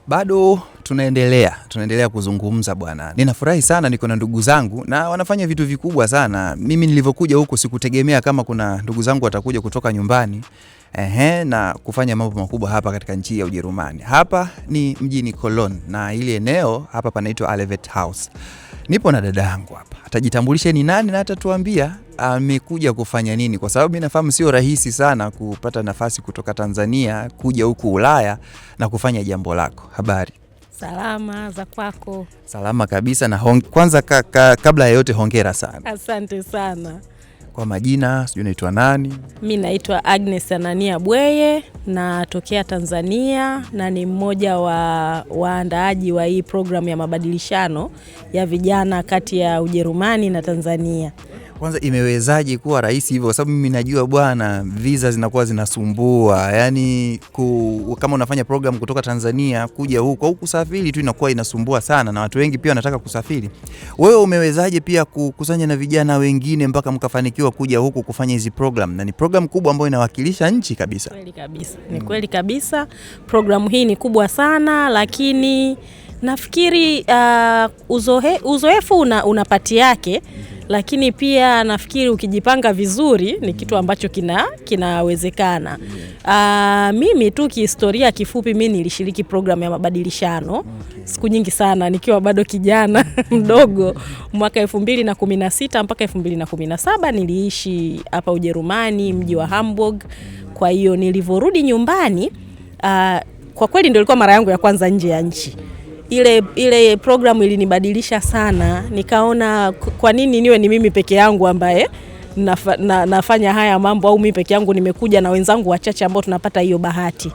Bado tunaendelea kuzungumza bwana. Ninafurahi sana niko na ndugu zangu na wanafanya vitu vikubwa sana. Mimi nilivyokuja huko sikutegemea kama kuna ndugu zangu watakuja kutoka nyumbani. Na kufanya mambo makubwa hapa katika nchi ya Ujerumani. Hapa ni mjini Cologne na ile eneo hapa panaitwa Alevet House. Nipo na dada yangu hapa. Atajitambulisha ni nani na atatuambia amekuja kufanya nini, kwa sababu mimi nafahamu sio rahisi sana kupata nafasi kutoka Tanzania kuja huku Ulaya na kufanya jambo lako. Habari? Salama, za kwako? Salama kabisa na kwanza kabla ya yote hongera sana. Asante sana. Kwa majina, sijui unaitwa nani? Mimi naitwa Agnes Anania Bweye, natokea Tanzania na ni mmoja wa waandaaji wa hii program ya mabadilishano ya vijana kati ya Ujerumani na Tanzania. Kwanza imewezaje kuwa rahisi hivyo? Kwa sababu mimi najua bwana visa zinakuwa zinasumbua. Yaani kama unafanya program kutoka Tanzania kuja huko kusafiri tu inakuwa inasumbua sana na watu wengi pia wanataka kusafiri. Wewe umewezaje pia kukusanya na vijana wengine mpaka mkafanikiwa kuja huku kufanya hizi program? Na ni program kubwa ambayo inawakilisha nchi kabisa. Kweli kabisa. Ni kweli kabisa. Program hii ni kubwa sana, lakini nafikiri uzoefu unapati yake. Lakini pia nafikiri ukijipanga vizuri ni kitu ambacho kinawezekana. Mimi tu kihistoria kifupi, mimi nilishiriki program ya mabadilishano siku nyingi sana nikiwa bado kijana mdogo. Mwaka 2016 mpaka 2017 niliishi hapa Ujerumani, mji wa Hamburg. Kwa hiyo nilivorudi nyumbani, kwa kweli ndio ilikuwa mara yangu ya kwanza nje ya nchi. Ile program ilinibadilisha sana. Nikaona kwa nini niwe ni mimi peke yangu ambaye nafanya haya mambo, au mimi peke yangu nimekuja na wenzangu wachache ambao tunapata hiyo bahati.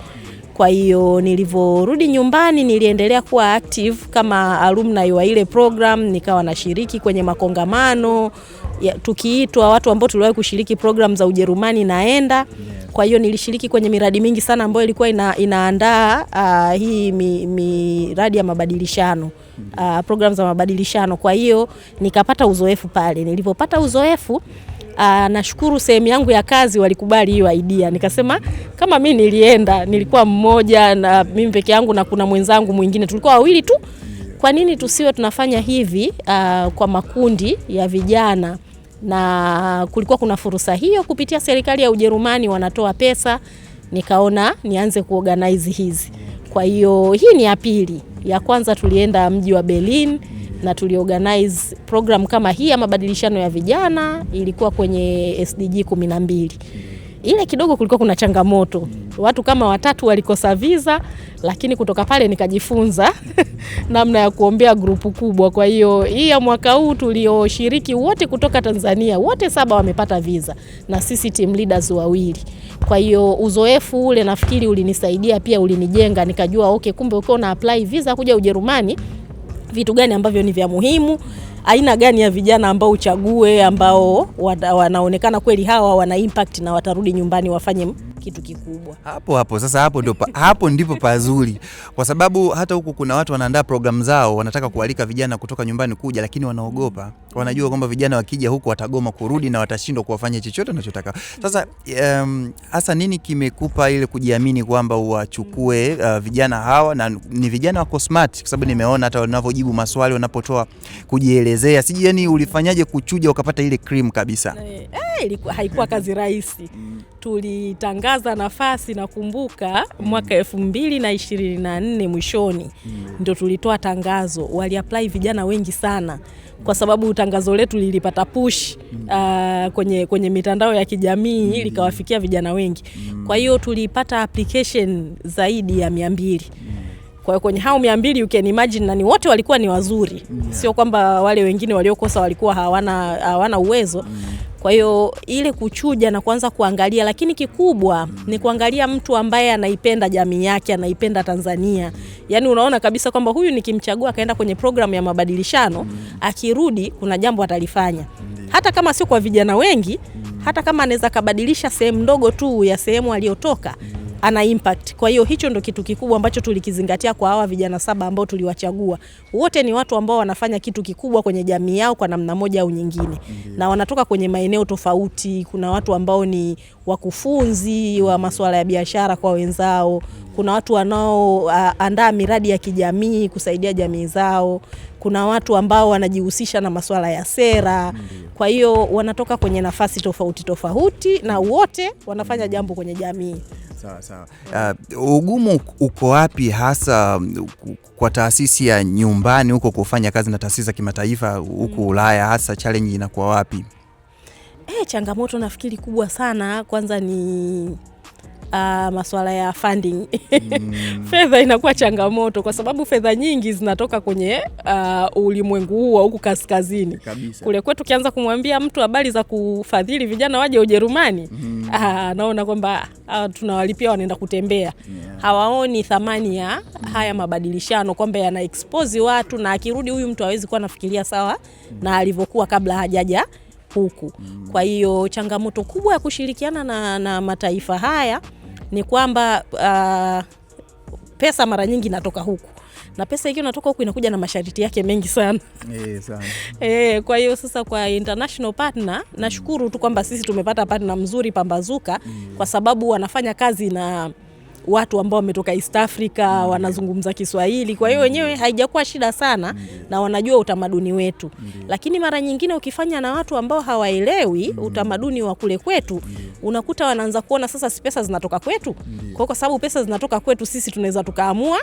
Kwa hiyo nilivorudi nyumbani niliendelea kuwa active kama alumni wa ile program, nikawa nashiriki kwenye makongamano tukiitwa watu ambao tuliwahi kushiriki program za Ujerumani naenda. Kwa hiyo nilishiriki kwenye miradi mingi sana ambayo ilikuwa inaandaa hii miradi ya mabadilishano, program za mabadilishano. Kwa hiyo nikapata uzoefu pale. Nilipopata uzoefu, nashukuru sehemu yangu ya kazi walikubali hiyo idea. Nikasema kama mimi nilikuwa mmoja na mimi peke yangu na kuna mwenzangu mwingine, tulikuwa wawili tu. Kwa nini tusiwe tunafanya hivi kwa makundi ya vijana? Na kulikuwa kuna fursa hiyo kupitia serikali ya Ujerumani, wanatoa pesa. Nikaona nianze kuorganize hizi. Kwa hiyo hii ni ya pili. Ya kwanza tulienda mji wa Berlin na tuliorganize program kama hii ya mabadilishano ya vijana, ilikuwa kwenye SDG 12. Ile kidogo kulikuwa kuna changamoto. Watu kama 3 walikosa visa, lakini kutoka pale nikajifunza namna ya kuombea grupu kubwa. Kwa hiyo hii ya mwaka huu tulioshiriki wote kutoka Tanzania, wote 7 wamepata visa na sisi team leaders 2. Kwa hiyo uzoefu ule nafikiri ulinisaidia pia, ulinijenga, nikajua okay, kumbe uko na apply visa kuja Ujerumani, vitu gani ambavyo ni vya muhimu, aina gani ya vijana ambao uchague ambao wanaonekana kweli hawa wana impact na watarudi nyumbani wafanye kitu kikubwa. Hapo ndipo pazuri, kwa sababu hata huku kuna watu wanaandaa program zao, wanataka kualika vijana kutoka nyumbani kuja, lakini wanaogopa. Wanajua kwamba vijana wakija huku watagoma kurudi na watashindwa kuwafanya chochote wanachotaka. Sasa hasa nini kimekupa ile kujiamini kwamba uwachukue vijana hawa, na ni vijana wako smart? Kwa sababu nimeona hata wanavyojibu maswali, wanapotoa kujielezea, siji yani ulifanyaje kuchuja ukapata ile cream kabisa? Haikuwa kazi rahisi. Tulitangaza nafasi, nakumbuka mwaka 2024 mwishoni ndio tulitoa tangazo. Wali apply vijana wengi sana kwa sababu tangazo letu lilipata push kwenye mitandao ya kijamii, likawafikia vijana wengi. Kwa hiyo tulipata application zaidi ya 200. Kwa hiyo kwenye hao 200 you can imagine na ni wote walikuwa ni wazuri. Sio kwamba wale wengine waliokosa walikuwa hawana uwezo. Kwa hiyo ile kuchuja na kuanza kuangalia, lakini kikubwa ni kuangalia mtu ambaye anaipenda jamii yake, anaipenda Tanzania. Yaani unaona kabisa kwamba huyu nikimchagua akaenda kwenye program ya mabadilishano, akirudi kuna jambo atalifanya. Hata kama sio kwa vijana wengi, hata kama anaweza kabadilisha sehemu ndogo tu ya sehemu aliyotoka, ana impact. Kwa hiyo hicho ndo kitu kikubwa ambacho tulikizingatia kwa hawa vijana 7 ambao tuliwachagua. Wote ni watu ambao wanafanya kitu kikubwa kwenye jamii yao kwa namna moja au nyingine. Na wanatoka kwenye maeneo tofauti. Kuna watu ambao ni wakufunzi wa masuala ya biashara kwa wenzao. Kuna watu wanaoandaa miradi ya kijamii kusaidia jamii zao. Kuna watu ambao wanajihusisha na masuala ya sera. Kwa hiyo wanatoka kwenye nafasi tofauti na wote wanafanya jambo kwenye jamii. Sawa. Ugumu uko wapi hasa kwa taasisi ya nyumbani huko kufanya kazi na taasisi za kimataifa huko Ulaya, hasa challenge inakuwa wapi? Changamoto nafikiri kubwa sana kwanza ni masuala ya funding. Fedha inakuwa changamoto kwa sababu fedha nyingi zinatoka kwenye ulimwengu huu huku kaskazini. Kabisa. Kule kwetu tukianza kumwambia mtu habari za kufadhili vijana waje Ujerumani, naona kwamba tunawalipia wanaenda kutembea. Hawaoni thamani ya haya mabadilishano kwamba yana expose watu, na akirudi huyu mtu hawezi kuwa nafikiria sawa na alivyokuwa kabla hajaja huku. Kwa hiyo changamoto kubwa ya kushirikiana na mataifa haya ni kwamba pesa mara nyingi inatoka huku. Na pesa hiyo inatoka huku inakuja na masharti yake mengi sana. Sana. Kwa hiyo sasa kwa international partner nashukuru tu kwamba sisi tumepata partner mzuri Pambazuka kwa sababu wanafanya kazi na watu ambao wametoka East Africa, wanazungumza Kiswahili. Kwa hiyo wenyewe haijakuwa shida sana na wanajua utamaduni wetu. Lakini mara nyingine ukifanya na watu ambao hawaelewi utamaduni wa kule kwetu, unakuta wanaanza kuona sasa si pesa zinatoka kwetu. Kwa sababu pesa zinatoka kwetu sisi tunaweza tukaamua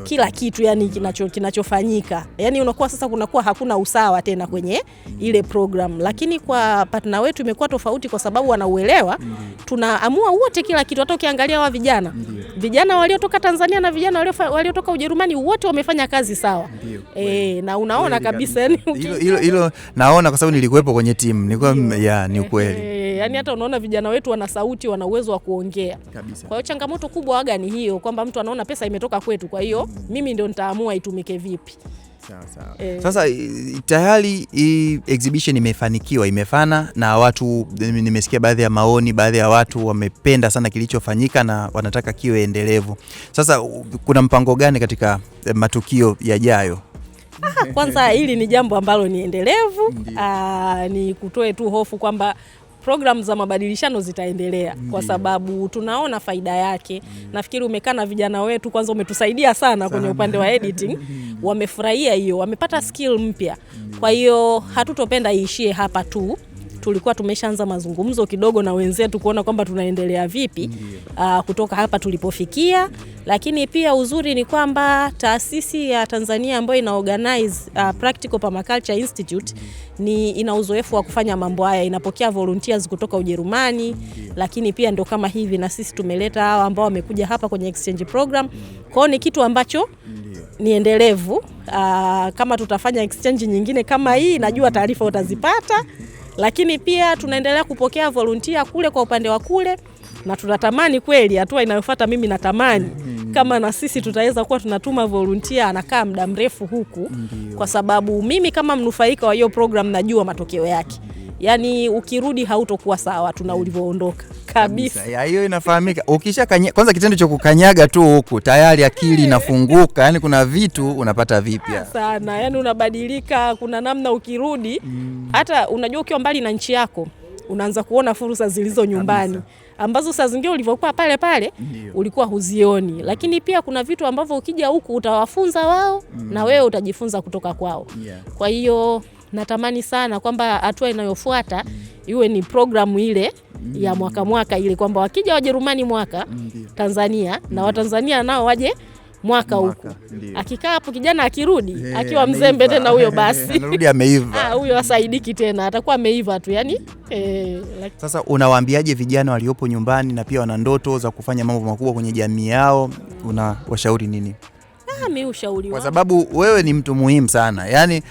kila kitu yani kinachofanyika. Yani unakuwa sasa kunakuwa hakuna usawa tena kwenye ile program. Lakini kwa partner wetu imekuwa tofauti kwa sababu wanauelewa. Tunaamua wote kila kitu. Hata ukiangalia wa vijana waliotoka Tanzania na vijana waliotoka Ujerumani wote wamefanya kazi sawa. Na unaona kabisa yani hilo naona kwa sababu nilikuwepo kwenye timu. Nilikuwa ni ukweli. Yani hata unaona vijana wetu wana sauti, wana uwezo wa kuongea. Kabisa. Kwa hiyo changamoto kubwa waga ni hiyo kwamba mtu anaona pesa imetoka kwetu, kwa hiyo mimi ndio nitaamua itumike vipi. Sawa. Sasa tayari exhibition imefanikiwa, imefana na watu, nimesikia baadhi ya maoni, baadhi ya watu wamependa sana kilichofanyika na wanataka kiwe endelevu. Sasa kuna mpango gani katika matukio yajayo? Kwanza hili ni jambo ambalo ni endelevu. Ni kutoe tu hofu kwamba program za mabadilishano zitaendelea kwa sababu tunaona faida yake. Nafikiri umekaa na vijana wetu, kwanza umetusaidia sana kwenye upande wa editing. Wamefurahia hiyo, wamepata skill mpya. Kwa hiyo hatutopenda iishie hapa tu. Tulikuwa tumeshaanza mazungumzo kidogo na wenzetu kuona kwamba tunaendelea vipi kutoka hapa tulipofikia. Lakini pia uzuri ni kwamba taasisi ya Tanzania ambayo ina organize Practical Permaculture Institute ina uzoefu wa kufanya mambo haya, inapokea volunteers kutoka Ujerumani. Lakini pia ndo kama hivi na sisi tumeleta hao ambao wamekuja hapa kwenye exchange program. Kwa hiyo ni kitu ambacho ni endelevu. Kama tutafanya exchange nyingine kama hii, najua taarifa utazipata. Lakini pia tunaendelea kupokea volunteer kule kwa upande wa kule, na tunatamani kweli hatua inayofuata, mimi natamani kama na sisi tutaweza kuwa tunatuma volunteer anakaa muda mrefu huku. Kwa sababu mimi kama mnufaika wa hiyo program najua matokeo yake. Yani ukirudi hautokuwa sawa tuna ulivyoondoka kabisa. Ya hiyo inafahamika. Kwanza kitendo cha kukanyaga tu huku tayari akili inafunguka. Yani kuna vitu unapata vipya sana. Yani unabadilika, kuna namna ukirudi. Hata unajua ukiwa mbali na nchi yako unaanza kuona fursa zilizo nyumbani ambazo saa zingine ulivyokuwa pale ulikuwa huzioni. Lakini pia kuna vitu ambavyo ukija huku utawafunza wao na wewe utajifunza kutoka kwao. Kwa hiyo natamani sana kwamba hatua inayofuata iwe ni programu ile ya mwaka ile, kwamba wakija Wajerumani mwaka Tanzania na Watanzania nao waje mwaka huku. Akikaa hapo kijana akirudi akiwa mzembe tena huyo basi anarudi ameiva. Huyo asaidiki tena, atakuwa ameiva tu yani. Sasa unawaambiaje vijana waliopo nyumbani na pia wana ndoto za kufanya mambo makubwa kwenye jamii yao, unawashauri nini? Mimi ushauri kwa sababu wewe ni mtu muhimu sana. Yani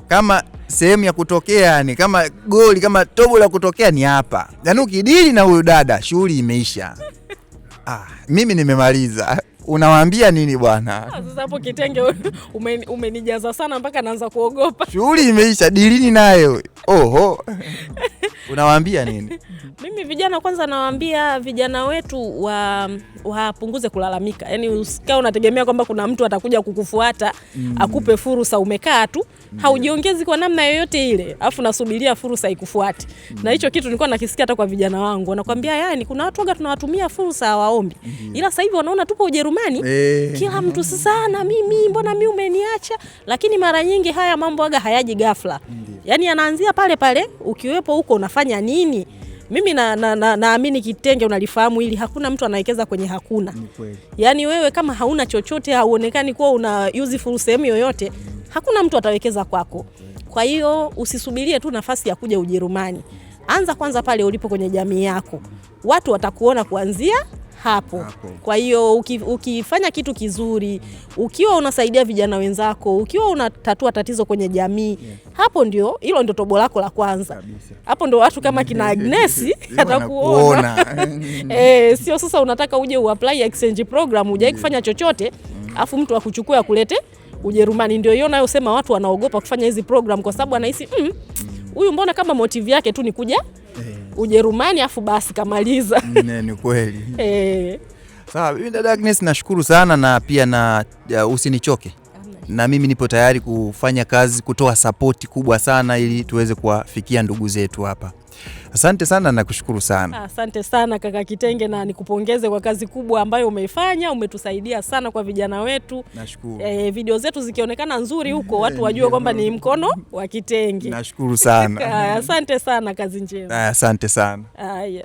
kama sehemu ya kutokea, ni kama goli, kama tobo la kutokea ni hapa. Yani ukidili na huyu dada shughuli imeisha. Mimi nimemaliza. Unawaambia nini bwana? Sasa hapo Kitenge umenijaza sana mpaka naanza kuogopa. Shughuli imeisha, dilini nayo. Oho. Unawaambia nini? Mimi vijana kwanza nawaambia vijana wetu wapunguze kulalamika. Yaani usikao unategemea kwamba kuna mtu atakuja kukufuata, akupe fursa umekaa tu, haujiongezi kwa namna yoyote ile, afu nasubiria fursa ikufuate. Na hicho kitu nilikuwa nakisikia hata kwa vijana wangu. Wanakuambia yani kuna watu waga tunawatumia fursa hawaombi. Ila sasa hivi wanaona tupo Ujerumani, kila mtu sasa na mimi mbona mimi umeniacha? Lakini mara nyingi haya mambo waga hayaji ghafla. Yaani yanaanzia pale pale ukiwepo huko unafanya nini? Mimi naamini Kitenge unalifahamu ili hakuna mtu anawekeza kwenye hakuna. Yaani wewe kama hauna chochote, hauonekani kuwa una useful sehemu yoyote, hakuna mtu atawekeza kwako. Kwa hiyo usisubirie tu nafasi ya kuja Ujerumani. Anza kwanza pale ulipo kwenye jamii yako. Watu watakuona kuanzia hapo. Kwa hiyo ukifanya kitu kizuri, ukiwa unasaidia vijana wenzako, ukiwa unatatua tatizo kwenye jamii, hapo ndio hilo ndio tobo lako la kwanza. Hapo ndio watu kama kina Agnes atakuona. Sio sasa unataka uje uapply exchange program, uje kufanya chochote, afu mtu akuchukue akulete Ujerumani. Ndio hiyo nayo sema watu wanaogopa kufanya hizi program kwa sababu anahisi huyu mbona kama motive yake tu ni kuja Ujerumani afu basi kamaliza. Ni kweli. Sawa, mimi dada Agnes nashukuru sana na pia na usinichoke. Na mimi nipo tayari kufanya kazi, kutoa support kubwa sana ili tuweze kuwafikia ndugu zetu hapa. Asante sana na kushukuru sana. Asante sana kaka Kitenge na nikupongeze kwa kazi kubwa ambayo umeifanya, umetusaidia sana kwa vijana wetu. Nashukuru. Video zetu zikionekana nzuri huko watu wajue kwamba ni mkono wa Kitenge. Nashukuru sana. Asante sana, kazi njema. Asante sana. Haya.